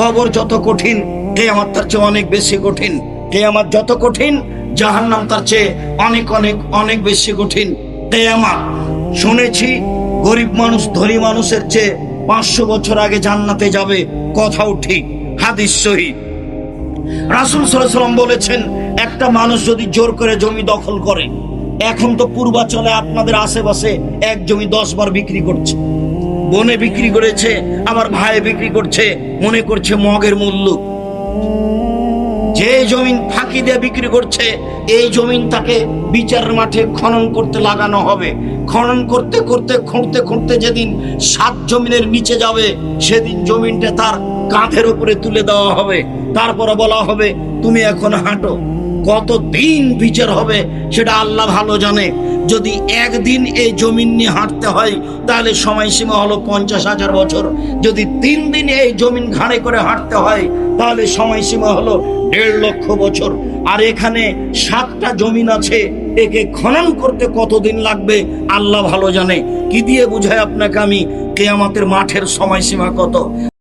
কবর যত কঠিন, কিয়ামত তার চেয়ে অনেক বেশি কঠিন। কিয়ামত যত কঠিন, জাহান্নাম তার চেয়ে অনেক অনেক অনেক বেশি কঠিন। কিয়ামত শুনেছি গরিব মানুষ ধনী মানুষের চেয়ে 500 বছর আগে জান্নাতে যাবে, কথাও ঠিক, হাদিস সহিহ। রাসূল সাল্লাল্লাহু আলাইহি ওয়াসাল্লাম বলেছেন, একটা মানুষ যদি জোর করে জমি দখল করে, এখন তো পূর্বাচলে আপনাদের আশেপাশে এক জমি 10 বার বিক্রি করছে, বনে বিক্রি করেছে, আবার ভাই বিক্রি করছে, মনে করছে মগের মূল্য। যে জমিন ফাঁকি দিয়ে বিক্রি করছে, এই জমিন তাকে বিচারের মাঠে খনন করতে লাগানো হবে। খনন করতে করতে খুঁড়তে খুঁড়তে যেদিন 7 জমিনের নিচে যাবে, সেদিন জমিনটা তার কাঁধের উপরে তুলে দেওয়া হবে। তারপরে বলা হবে, তুমি এখন হাঁটো। কতদিন বিচার হবে সেটা আল্লাহ ভালো জানে। যদি একদিন এই জমিন নিয়ে হাঁটতে হয়, তাহলে সময়সীমা হলো 50,000 বছর। যদি 3 দিন এই জমিন ঘাড়ে করে হাঁটতে হয়, তাহলে সময়সীমা হলো 1.5 লক্ষ বছর। আর এখানে 7টা জমিন আছে, একে খনন করতে কতদিন লাগবে আল্লাহ ভালো জানে। কি দিয়ে বুঝায় আপনাকে আমি কিয়ামতের মাঠের সময়সীমা কত?